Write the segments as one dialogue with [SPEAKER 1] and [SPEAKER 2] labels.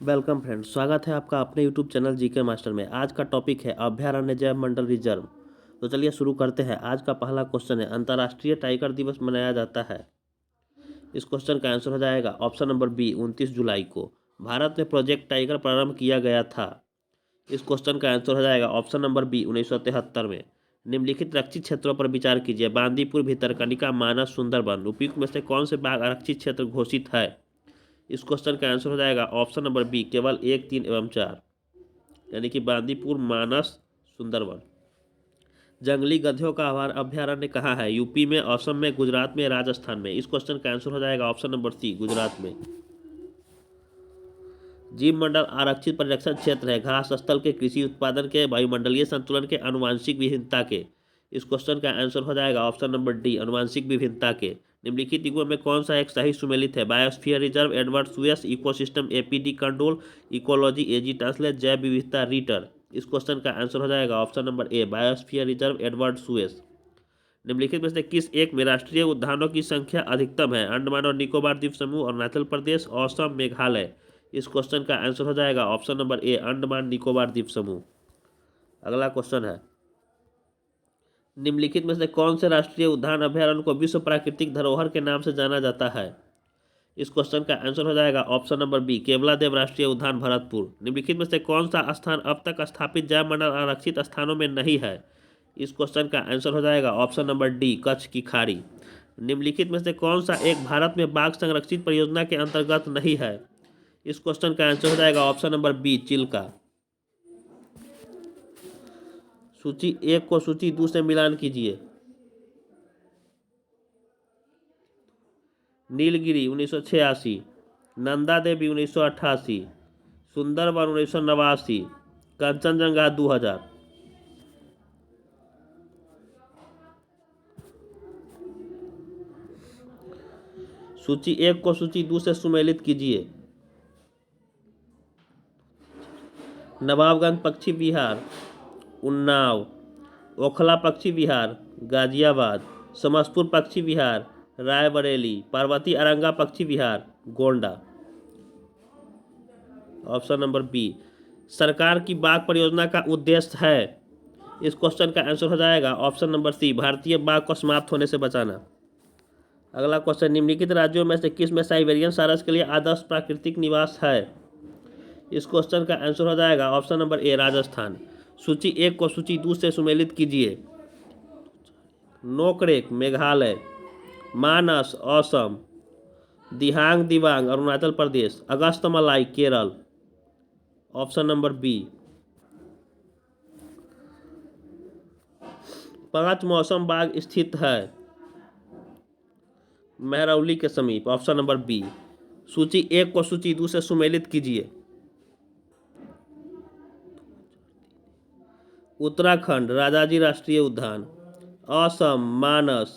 [SPEAKER 1] Welcome friends, स्वागत है आपका अपने यूट्यूब चैनल जीके मास्टर में। आज का टॉपिक है अभयारण्य जैव मंडल रिजर्व। तो चलिए शुरू करते हैं। आज का पहला क्वेश्चन है, अंतर्राष्ट्रीय टाइगर दिवस मनाया जाता है। इस क्वेश्चन का आंसर हो जाएगा ऑप्शन नंबर बी, 29 जुलाई को। भारत में प्रोजेक्ट टाइगर प्रारंभ किया गया था। इस क्वेश्चन का आंसर हो जाएगा ऑप्शन नंबर बी, 1973 में। निम्नलिखित आरक्षित क्षेत्रों पर विचार कीजिए। बांदीपुर, भितरकनिका, मानस, सुंदरबन। उपयुक्त में से कौन से बाघ आरक्षित क्षेत्र घोषित है? इस क्वेश्चन का आंसर हो जाएगा ऑप्शन नंबर बी, केवल 1, 3 एवं 4, यानी कि बांदीपुर, मानस, सुंदरबन। जंगली गधों का अभयारण्य कहाँ है? यूपी में, असम में, गुजरात में, राजस्थान में। इस क्वेश्चन का आंसर हो जाएगा ऑप्शन नंबर सी, गुजरात में। जीव मंडल आरक्षित परिरक्षण क्षेत्र है। घास स्थल के, कृषि उत्पादन के, वायुमंडलीय संतुलन के, आनुवांशिक विभिन्नता के। इस क्वेश्चन का आंसर हो जाएगा ऑप्शन नंबर डी, आनुवांशिक विभिन्नता के। निम्नलिखित युगों में कौन सा एक सही सुमेलित है? Biosphere reserve, Edward Suess, ecosystem APD control, ecology AG translate, जैव विविधता रीटर। इस क्वेश्चन का आंसर हो जाएगा option number A, biosphere reserve, Edward Suess. निम्नलिखित में से किस एक में राष्ट्रीय उद्यानों की संख्या अधिकतम है? अंडमान और निकोबार द्वीप समूह, अरुणाचल प्रदेश, असम, मेघालय। इस क्वेश्चन का आंसर हो जाएगा ऑप्शन नंबर ए, अंडमान निकोबार द्वीप समूह। अगला क्वेश्चन है, निम्नलिखित में से कौन से राष्ट्रीय उद्यान अभयारण्य को विश्व प्राकृतिक धरोहर के नाम से जाना जाता है? इस क्वेश्चन का आंसर हो जाएगा ऑप्शन नंबर बी, केवलादेव राष्ट्रीय उद्यान, भरतपुर। निम्नलिखित में से कौन सा स्थान अब तक स्थापित जैव मंडल आरक्षित स्थानों में नहीं है? इस क्वेश्चन का आंसर हो जाएगा ऑप्शन नंबर डी, कच्छ की खाड़ी। निम्नलिखित में से कौन सा एक भारत में बाघ संरक्षित परियोजना के अंतर्गत नहीं है? इस क्वेश्चन का आंसर हो जाएगा ऑप्शन नंबर बी, चिल्का। सूची 1 को सूची 2 से मिलान कीजिए। नीलगिरी 1986, नंदा देवी 1988, सुंदरबन 1989, कंचनजंगा 2000। सूची 1 को सूची 2 से सुमेलित कीजिए। नवाबगंज पक्षी विहार, उन्नाव। ओखला पक्षी विहार, गाजियाबाद। समस्तपुर पक्षी विहार, रायबरेली। पार्वती अरंगा पक्षी विहार, गोंडा। ऑप्शन नंबर बी, सरकार की बाघ परियोजना का उद्देश्य है। इस क्वेश्चन का आंसर हो जाएगा ऑप्शन नंबर सी, भारतीय बाघ को समाप्त होने से बचाना। अगला क्वेश्चन, निम्नलिखित राज्यों में से किस में साइबेरियन सारस के लिए आदर्श प्राकृतिक निवास है? इस क्वेश्चन का आंसर हो जाएगा ऑप्शन नंबर ए, राजस्थान। सूची 1 को सूची 2 से सुमेलित कीजिए। Nokrek Meghalaya, Manas Assam, Dihang Dibang Arunachal Pradesh, Agasthyamalai Kerala. Option number B. 5 मौसम बाग स्थित है महरौली के समीप। Option number B. सूची 1 को सूची 2 से सुमेलित कीजिए। उत्तराखंड राजाजी राष्ट्रीय उद्यान, Assam Manas,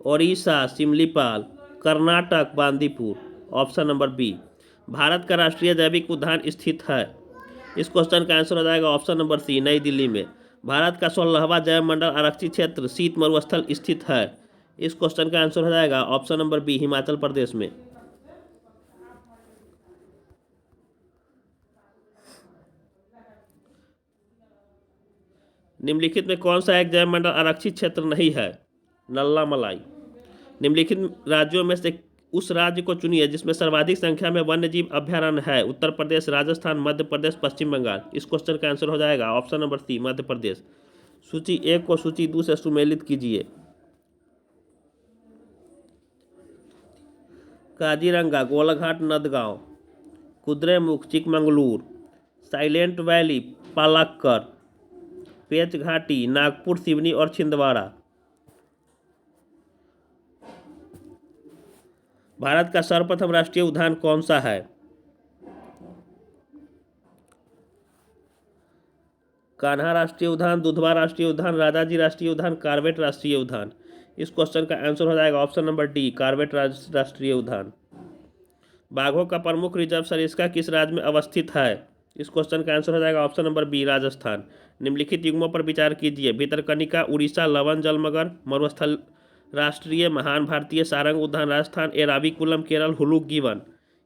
[SPEAKER 1] Odisha Simlipal, Karnataka Bandipur. Option number B, Bharat का राष्ट्रीय जैविक उद्यान स्थित है। इस क्वेश्चन का आंसर हो जाएगा ऑप्शन नंबर सी, नई दिल्ली में। भारत का 16वां जैव मंडल आरक्षित क्षेत्र शीत मरुस्थल स्थित है। इस क्वेश्चन का आंसर हो जाएगा option number B, Himachal Pradesh में। निम्नलिखित में कौन सा एक जैव मंडल आरक्षित क्षेत्र नहीं है? नल्ला मलाई। निम्नलिखित राज्यों में से उस राज्य को चुनिए जिसमें सर्वाधिक संख्या में वन्य जीव अभयारण्य है। उत्तर प्रदेश, राजस्थान, मध्य प्रदेश, पश्चिम बंगाल। इस क्वेश्चन का आंसर हो जाएगा ऑप्शन नंबर सी, मध्य प्रदेश। सूची 1 को सूची 2 से सुमेलित कीजिए। काजीरंगा, गोलाघाट, नंदगांव, कुद्रेमुख चिकमंगलूर, साइलेंट वैली पालक्कर, पेच घाटी नागपुर, सिवनी और छिंदवाड़ा। भारत का सर्वप्रथम राष्ट्रीय उद्यान कौन सा है? कान्हा राष्ट्रीय उद्यान, दुधवा राष्ट्रीय उद्यान, राजाजी राष्ट्रीय उद्यान, कार्बेट राष्ट्रीय उद्यान। इस क्वेश्चन का आंसर हो जाएगा ऑप्शन नंबर डी, कार्बेट राष्ट्रीय उद्यान। बाघों का प्रमुख रिजर्व सरिस्का किस राज्य में अवस्थित है? इस क्वेश्चन का आंसर हो जाएगा ऑप्शन नंबर बी, राजस्थान। निम्नलिखित युग्मों पर विचार कीजिए। भितरकनिका उड़ीसा, लवन जलमगर मरुस्थल राष्ट्रीय, महान भारतीय सारंग उद्यान राजस्थान, एराविकुलम केरल, हुलुक गिवन।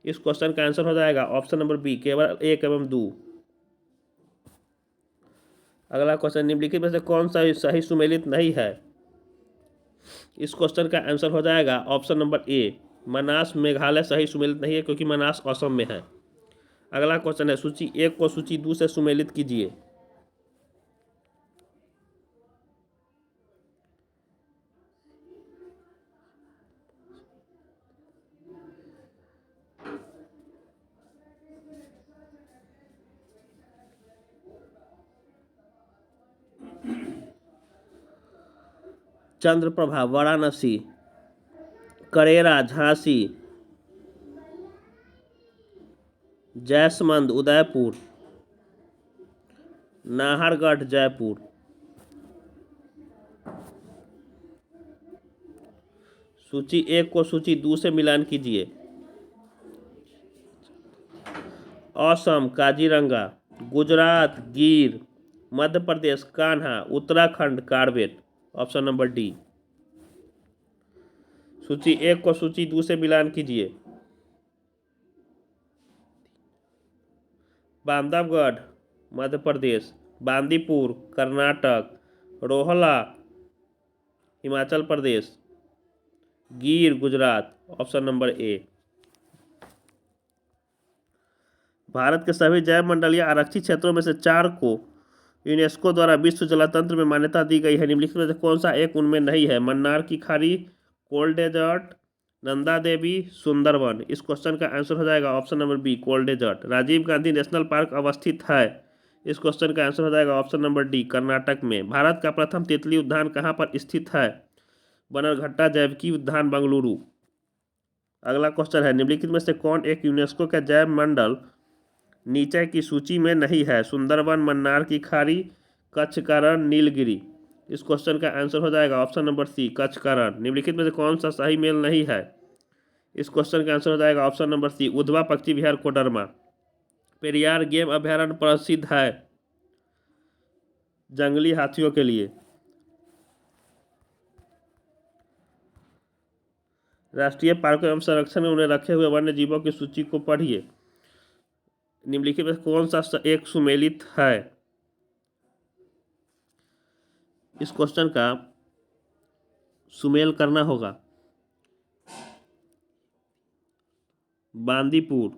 [SPEAKER 1] इस क्वेश्चन का आंसर हो जाएगा ऑप्शन नंबर बी केवल 1 एवं 2। अगला क्वेश्चन, निम्नलिखित में से कौन सा सही सुमेलित नहीं है? इस क्वेश्चन का आंसर हो जाएगा ऑप्शन नंबर ए मनास मेघालय सही सुमेलित नहीं है, क्योंकि मनास असम में है। अगला क्वेश्चन है, सूची 1 को सूची 2 से सुमेलित कीजिए। चंद्रप्रभा वाराणसी, करेरा झांसी, जैसमंद उदयपुर, नाहरगढ़ जयपुर। सूची 1 को सूची 2 से मिलान कीजिए। Assam Kaziranga, Gujarat Gir, Madhya Pradesh Kanha, Uttarakhand Corbett. Option number D. सूची 1 को सूची 2 से मिलान कीजिए। बांधवगढ़ मध्य प्रदेश, बांदीपुर कर्नाटक, रोहला हिमाचल प्रदेश, गिर गुजरात। ऑप्शन नंबर ए। भारत के सभी जैव मंडलीय आरक्षित क्षेत्रों में से 4 को यूनेस्को द्वारा विश्व जल तंत्र में मान्यता दी गई है। निम्नलिखित में से कौन सा एक उनमें नहीं है? मन्नार की खाड़ी, कोल डेजर्ट, नंदा देवी, सुंदरवन। इस क्वेश्चन का आंसर हो जाएगा option number B cold desert. Rajiv Gandhi national park अवस्थित है। इस क्वेश्चन का आंसर हो जाएगा ऑप्शन नंबर डी कर्नाटक में। भारत का प्रथम तितली उद्यान कहाँ पर स्थित है? बनरघट्टा जैविकी उद्यान बेंगलुरु। अगला क्वेश्चन है, निम्नलिखित में से कौन एक यूनेस्को का जैव मंडल नीचे की सूची में नहीं है? सुंदरवन, मन्नार की खाड़ी, कच्छ का रण, नीलगिरी। इस क्वेश्चन का आंसर हो जाएगा ऑप्शन नंबर सी कच्छ का रण। निम्नलिखित में से कौन सा सही मेल नहीं है? इस क्वेश्चन का आंसर हो जाएगा ऑप्शन नंबर सी उधवा पक्षी विहार कोडरमा। पेरियार गेम अभ्यारण्य प्रसिद्ध है जंगली हाथियों के लिए। राष्ट्रीय पार्क एवं संरक्षण में उन्हें रखे हुए वन्य जीवों की सूची को पढ़िए। निम्नलिखित में कौन सा एक सुमेलित है? इस क्वेश्चन का सुमेल करना होगा। बांदीपुर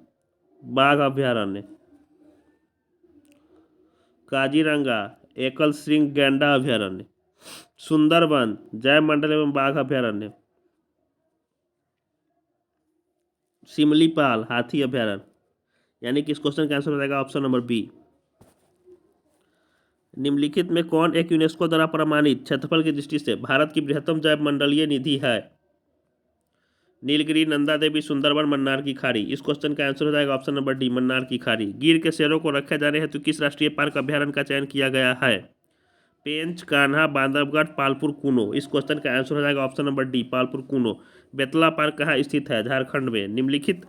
[SPEAKER 1] बाघ अभ्यारण्य, काजीरंगा एकल श्रृंग गैंडा अभ्यारण्य, सुंदरवन जैव मंडल एवं बाघ अभ्यारण्य, सिमलीपाल हाथी अभ्यारण्य। यानी कि इस क्वेश्चन का आंसर हो जाएगा ऑप्शन नंबर बी। निम्नलिखित में कौन एक यूनेस्को द्वारा प्रमाणित क्षेत्रफल की दृष्टि से भारत की बृहत्तम जैव मंडलीय निधि है? नीलगिरी, नंदा देवी, सुंदरवन, मन्नार की खाड़ी। इस क्वेश्चन का आंसर हो जाएगा ऑप्शन नंबर डी मन्नार की खाड़ी। गिर के शेरों को रखे जाने हेतु किस राष्ट्रीय पार्क अभ्यारण्य का चयन किया गया है? पेंच, कान्हा, बांधवगढ़, पालपुर कूनो। इस क्वेश्चन का आंसर हो जाएगा option number D Palpur Kuno. Betla park कहाँ स्थित है? झारखंड में। निम्नलिखित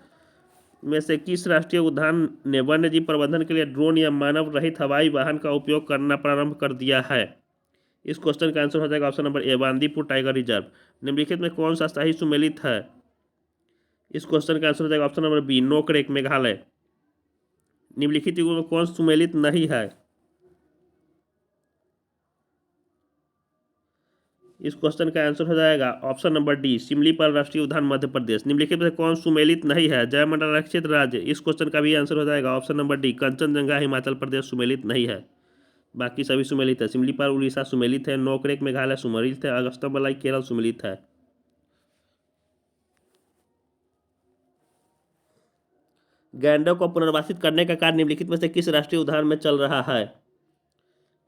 [SPEAKER 1] में से किस राष्ट्रीय उद्यान ने वन्य जीव प्रबंधन के लिए ड्रोन या मानव रहित हवाई वाहन का उपयोग करना प्रारंभ कर दिया है? इस क्वेश्चन का आंसर हो जाएगा ऑप्शन नंबर ए बांदीपुर टाइगर रिजर्व। निम्नलिखित में कौन सा सही सुमेलित है? इस क्वेश्चन का आंसर हो जाएगा option number B Nokrek Meghalaya. निम्नलिखित युगों में कौन सुमेलित नहीं है? इस क्वेश्चन का आंसर हो जाएगा ऑप्शन नंबर डी सिमलीपाल राष्ट्रीय उद्यान मध्य प्रदेश। निम्नलिखित में कौन सुमेलित नहीं है? जैव मंडल आरक्षित राज्य। इस क्वेश्चन का भी आंसर हो जाएगा option number D Kanchenjunga Himachal Pradesh सुमेलित नहीं है। बाकी सभी सुमेलित है। सिमलीपाल उड़ीसा सुमेलित है, नोकरेक मेघालय सुमेलित है, अगस्त्यमलाई केरल सुमेलित है। गैंडों को पुनर्वासित करने का कार्य निम्नलिखित में से किस राष्ट्रीय उद्यान में चल रहा है?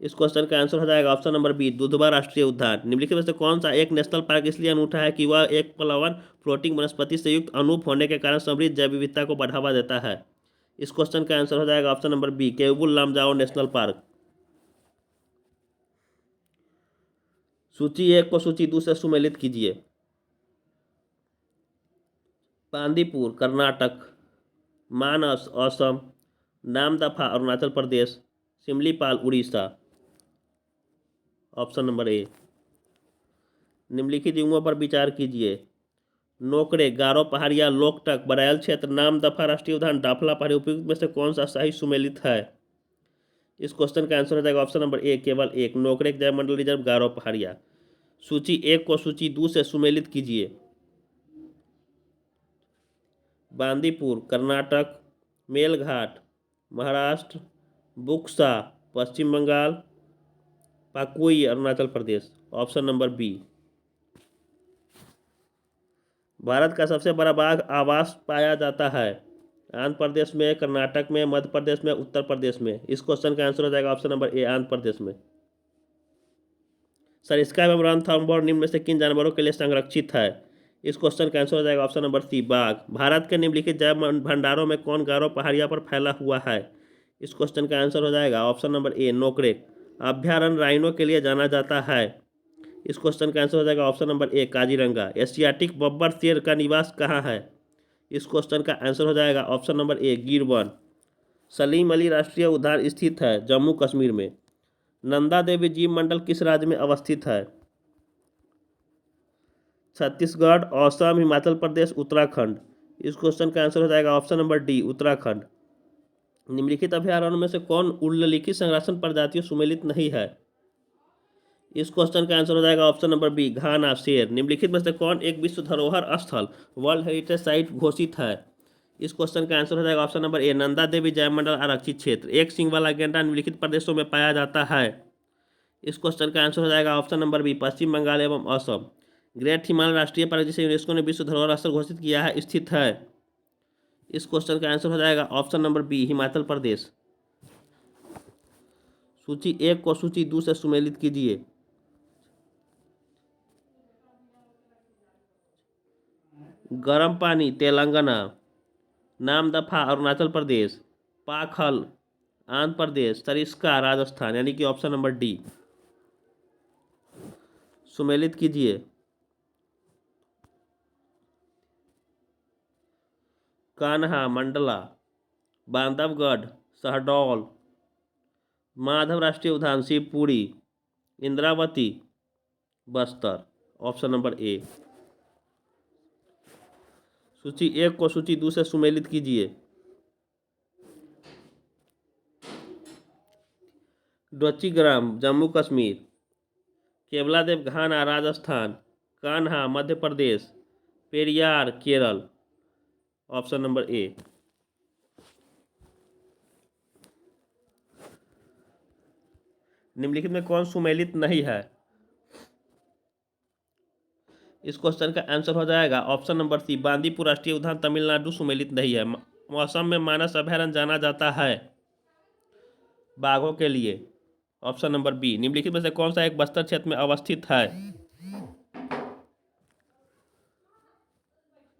[SPEAKER 1] इस क्वेश्चन का आंसर हो जाएगा ऑप्शन नंबर बी दुधवा राष्ट्रीय उद्यान। निम्नलिखित में से कौन सा एक नेशनल पार्क इसलिए अनूठा है कि वह एक प्लवन फ्लोटिंग वनस्पति से युक्त अनूप होने के कारण समृद्ध जैव विविधता को बढ़ावा देता है? इस क्वेश्चन का आंसर हो जाएगा option number B Keibul Lamjao national park. सूची 1 को सूची 2 से सुमेलित कीजिए। Bandipur Karnataka, Manas Assam, Namdapha Arunachal Pradesh, Simlipal Orissa. Option number A. निम्नलिखित युग्मों पर विचार कीजिए। नोकरे, गारो पहाड़िया, लोकटक, बरायल क्षेत्र, नाम दफा राष्ट्रीय उद्यान, दाफला पहाड़ी उपयुक्त में से कौन सा सही सुमेलित है? इस क्वेश्चन का आंसर हो जाएगा ऑप्शन नंबर ए, केवल एक, नोकरे जैव मंडल रिजर्व, गारो पहाड़िया। सूची एक को सूची दो से सुमेलित कीजिए। Bandipur Karnataka, Melghat Maharashtra, Buxa Paschim Bangal, Pakhui Arunachal Pradesh. Option number B. Bharat का सबसे बड़ा बाघ आवास पाया जाता है आंध्र प्रदेश में, कर्नाटक में, मध्य प्रदेश में, उत्तर प्रदेश में। इस क्वेश्चन का आंसर हो जाएगा ऑप्शन नंबर ए, आंध्र प्रदेश में। सरिस्का एवं रणथंभौर निम्न में से किन जानवरों के लिए संरक्षित है? इस क्वेश्चन का आंसर हो जाएगा ऑप्शन नंबर सी, बाघ। भारत के निम्नलिखित जैव भंडारों में कौन गारो पहाड़िया पर फैला हुआ है? इस क्वेश्चन का आंसर हो जाएगा ऑप्शन नंबर ए, नोकरेक। अभ्यारण्य राइनो के लिए जाना जाता है। इस क्वेश्चन का आंसर हो जाएगा ऑप्शन नंबर ए, काजीरंगा। एशियाटिक बब्बर शेर का निवास कहाँ है? इस क्वेश्चन का आंसर हो जाएगा option number A, Girvan. Salim Ali राष्ट्रीय उद्यान स्थित है जम्मू कश्मीर में। नंदा देवी जीव मंडल किस राज्य में अवस्थित है? छत्तीसगढ़, असम, हिमाचल प्रदेश, उत्तराखंड। इस क्वेश्चन का आंसर हो जाएगा ऑप्शन नंबर डी, उत्तराखंड। निम्नलिखित अभ्यारण्यों में से कौन उल्लिखित संरक्षण प्रजातियों सुमेलित नहीं है? इस क्वेश्चन का आंसर हो जाएगा ऑप्शन नंबर बी, घाना शेर। निम्नलिखित में से कौन एक विश्व धरोहर स्थल वर्ल्ड हेरिटेज साइट घोषित है? इस क्वेश्चन का आंसर हो जाएगा ऑप्शन नंबर ए, नंदा देवी जैव मंडल आरक्षित क्षेत्र। एक सिंग वाला गैंडा निम्नलिखित प्रदेशों में पाया जाता है। इस क्वेश्चन का आंसर हो जाएगा ऑप्शन नंबर बी, पश्चिम बंगाल एवं असम। ग्रेट हिमालय राष्ट्रीय पार्क जिसे यूनेस्को ने विश्व धरोहर स्थल घोषित किया है स्थित है। इस क्वेश्चन का आंसर हो जाएगा option number B, Himachal Pradesh. सूची एक को सूची दो से सुमेलित कीजिए। गर्म पानी तेलंगाना, नामदफा अरुणाचल प्रदेश, पाखल आंध्र प्रदेश, सरिस्का राजस्थान। यानी कि ऑप्शन नंबर डी सुमेलित कीजिए। कान्हा मंडला, बांधवगढ़, शहडोल, माधव राष्ट्रीय उद्यान Shivpuri, Indravati, Bastar. Option number A. सूची एक को सूची दो से सुमेलित कीजिए। Dachigam Jammu Kashmir, Keoladeo Ghana Rajasthan, Kanha Madhya Pradesh, Periyar Kerala. Option number A. निम्नलिखित में कौन सुमेलित नहीं है? इस क्वेश्चन का आंसर हो जाएगा ऑप्शन नंबर सी, बांदीपुर राष्ट्रीय उद्यान तमिलनाडु सुमेलित नहीं है। मौसम में मानस अभयारण्य जाना जाता है बाघों के लिए। Option number B. निम्नलिखित में से कौन सा एक बस्तर क्षेत्र में अवस्थित है?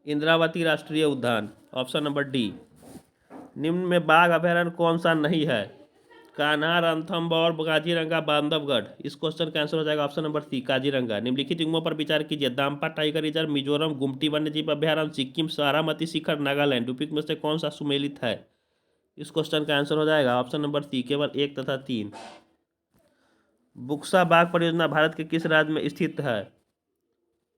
[SPEAKER 1] इंद्रावती राष्ट्रीय उद्यान। Option number D. निम्न में बाघ अभयारण्य कौन सा नहीं है? कान्हा, रणथंभौर, काजीरंगा, बांधवगढ़। इस क्वेश्चन का आंसर हो जाएगा ऑप्शन नंबर सी, काजीरंगा। निम्नलिखित युग्मों पर विचार कीजिए। दाम्पा टाइगर रिजर्व, मिजोरम, गुमटी वन्यजीव अभयारण्य, सिक्किम, सारामती शिखर, नागालैंड। उपयुक्त में से कौन सा सुमेलित है? इस क्वेश्चन का आंसर हो जाएगा ऑप्शन नंबर सी, केवल एक तथा तीन। बुक्सा बाघ परियोजना भारत के किस राज्य में स्थित है?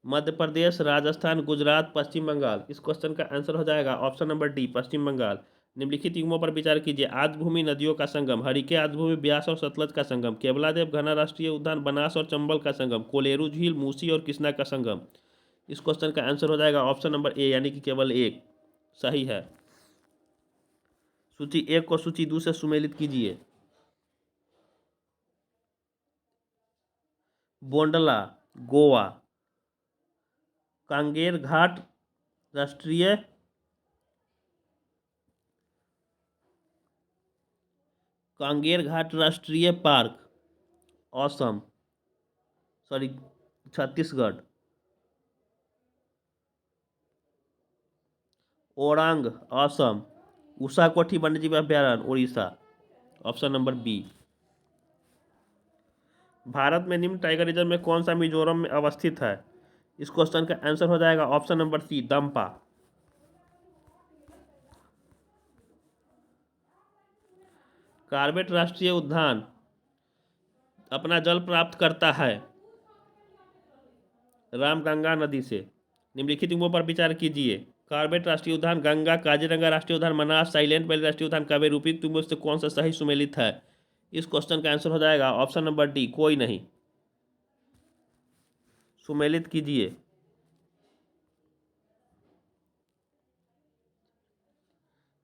[SPEAKER 1] मध्य प्रदेश, राजस्थान, गुजरात, पश्चिम बंगाल। इस क्वेश्चन का आंसर हो जाएगा ऑप्शन नंबर डी, पश्चिम बंगाल। निम्नलिखित युग्मों पर विचार कीजिए। आर्द्रभूमि नदियों का संगम, हरिके आर्द्रभूमि ब्यास और सतलज का संगम, केवलादेव घना राष्ट्रीय उद्यान बनास और चंबल का संगम, कोलेरू झील, मूसी और कृष्णा का संगम। इस क्वेश्चन का आंसर हो जाएगा ऑप्शन नंबर ए, यानी कि केवल एक सही है। सूची एक को सूची दो से सुमेलित कीजिए। बोंडला गोवा, कांगेर घाट राष्ट्रीय पार्क, असम, सॉरी छत्तीसगढ़। ओरांग असम, उषा कोठी वन्यजीव अभयारण्य Orissa. Option number B. Bharat में निम्न टाइगर रिजर्व में कौन सा मिजोरम में अवस्थित है? इस क्वेश्चन का आंसर हो जाएगा option number C, Dampa. Corbett राष्ट्रीय उद्यान अपना जल प्राप्त करता है रामगंगा नदी से। निम्नलिखित टिप्पणियों पर विचार कीजिए। कॉर्बेट राष्ट्रीय उद्यान, गंगा, काजीरंगा राष्ट्रीय उद्यान, मनास, साइलेंट वैली राष्ट्रीय उद्यान, कावेरी। उपयुक्त टिप्पणियों से कौन सा सही सुमेलित है? इस क्वेश्चन का आंसर हो जाएगा ऑप्शन नंबर डी, कोई नहीं। सुमेलित कीजिए।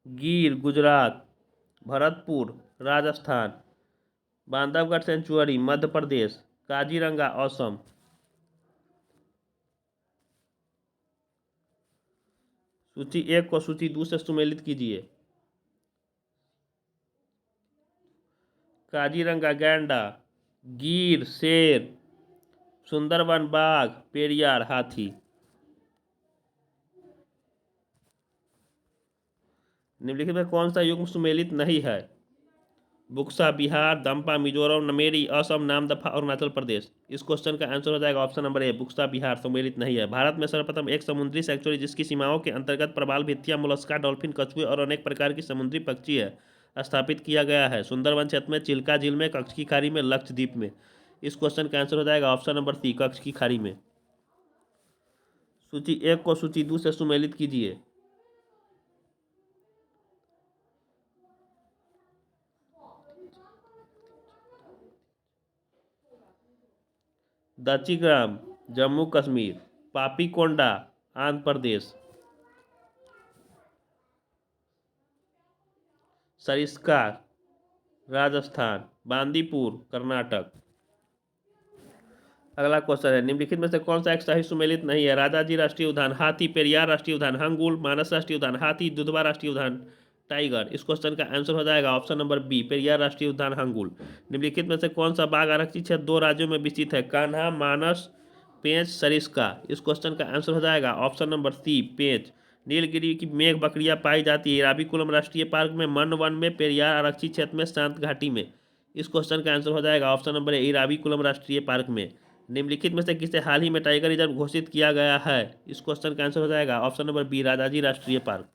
[SPEAKER 1] गिर गुजरात, भरतपुर राजस्थान, बांधवगढ़ सेंचुरी मध्य प्रदेश, काजीरंगा असम। सूची 1 को सूची 2 से सुमेलित कीजिए। काजीरंगा गैंडा, गिर शेर, सुंदरबन बाघ, पेरियार हाथी। निम्नलिखित में कौन सा युग्म सुमेलित नहीं है? बुक्सा बिहार, दम्पा मिजोरम, नमेरी असम, नामदफा अरुणाचल प्रदेश। इस क्वेश्चन का आंसर हो जाएगा option number A, Buxa Bihar सुमेलित नहीं है। भारत में सर्वप्रथम एक समुद्री सैंक्चुरी जिसकी सीमाओं के अंतर्गत प्रवाल भित्तियां, मोलस्का, डॉल्फिन, कछुए और अनेक प्रकार की समुद्री पक्षी है स्थापित किया गया है। सुंदरबन क्षेत्र में, चिल्का झील में, कच्छ की खाड़ी में, लक्षद्वीप में। इस क्वेश्चन का आंसर हो जाएगा ऑप्शन नंबर सी, कच्छ की खाड़ी में। सूची 1 को सूची 2 से सुमेलित कीजिए। दच्चीग्राम जम्मू कश्मीर, पापीकोंडा आंध्र प्रदेश, सरिस्का राजस्थान, बांदीपुर कर्नाटक। अगला क्वेश्चन है, निम्नलिखित में से कौन सा एक सही सुमेलित नहीं है? राजाजी राष्ट्रीय उद्यान, हाथी, पेरियार राष्ट्रीय उद्यान, हंगुल, मानस राष्ट्रीय उद्यान, हाथी, दुधवा राष्ट्रीय उद्यान, टाइगर। इस क्वेश्चन का आंसर हो जाएगा ऑप्शन नंबर बी, पेरियार राष्ट्रीय उद्यान, हंगुल। निम्नलिखित में से कौन सा बाघ आरक्षित क्षेत्र 2 राज्यों में विस्तृत है? कान्हा, मानस, पेंच, सरिस्का। इस क्वेश्चन का आंसर हो जाएगा ऑप्शन नंबर सी, पेंच। नीलगिरी की मेघ बकरियां पाई जाती है इराविकुलम राष्ट्रीय पार्क में, मन वन में, पेरियार आरक्षित क्षेत्र में, शांत घाटी में। इस क्वेश्चन का आंसर हो जाएगा ऑप्शन नंबर ए, इराविकुलम राष्ट्रीय पार्क में। निम्नलिखित में से किसे हाल ही में टाइगर रिजर्व घोषित किया गया है? इस क्वेश्चन का आंसर हो जाएगा ऑप्शन नंबर बी, राजाजी राष्ट्रीय पार्क।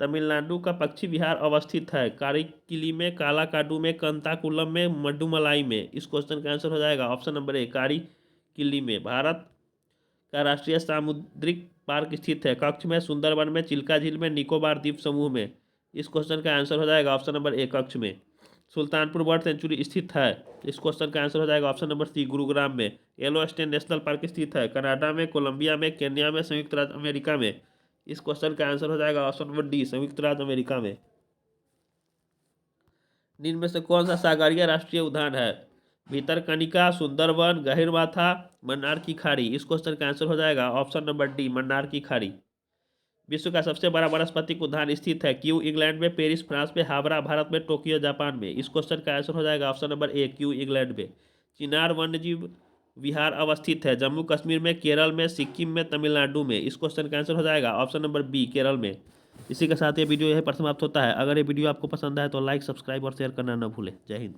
[SPEAKER 1] तमिलनाडु का पश्चिमी बिहार अवस्थित है? कारिकिली में, कालाकाडू में, कंताकुलम में, मड्डुमलाई में। इस क्वेश्चन का आंसर हो जाएगा ऑप्शन नंबर ए, कारिकिली में। भारत का राष्ट्रीय सामुद्रिक पार्क स्थित है? कच्छ में, सुंदरबन में, चिल्का झील में, निकोबार द्वीप समूह में। इस क्वेश्चन का आंसर हो जाएगा ऑप्शन नंबर ए, कच्छ में। सुल्तानपुर बर्ड सेंचुरी स्थित है? इस क्वेश्चन का आंसर हो जाएगा ऑप्शन नंबर सी, गुरुग्राम में। येलोस्टोन नेशनल पार्क स्थित है? कनाडा में, कोलंबिया में, केन्या में, संयुक्त राज्य अमेरिका में। इस क्वेश्चन का आंसर हो जाएगा ऑप्शन नंबर डी, संयुक्त राज्य अमेरिका में। निम्न में से कौन सा सागरीय राष्ट्रीय उद्यान है? भितरकनिका, सुंदरबन, गहिरमाथा, मन्नार की खाड़ी। इस क्वेश्चन का आंसर हो जाएगा ऑप्शन नंबर डी, मन्नार की खाड़ी। विश्व का सबसे बड़ा वानस्पतिक उद्यान स्थित है? क्यू इंग्लैंड में, पेरिस फ्रांस में, हावड़ा भारत में, टोक्यो जापान में। इस क्वेश्चन का आंसर हो जाएगा ऑप्शन नंबर ए, क्यू इंग्लैंड में। चिनार वन्यजीव विहार अवस्थित है? जम्मू कश्मीर में, केरल में, सिक्किम में, तमिलनाडु में। इस क्वेश्चन का आंसर हो जाएगा ऑप्शन नंबर बी, केरल में। इसी के साथ ये वीडियो यहीं पर समाप्त होता है। अगर ये वीडियो आपको पसंद आए तो लाइक, सब्सक्राइब और शेयर करना न भूलें। जय हिंद।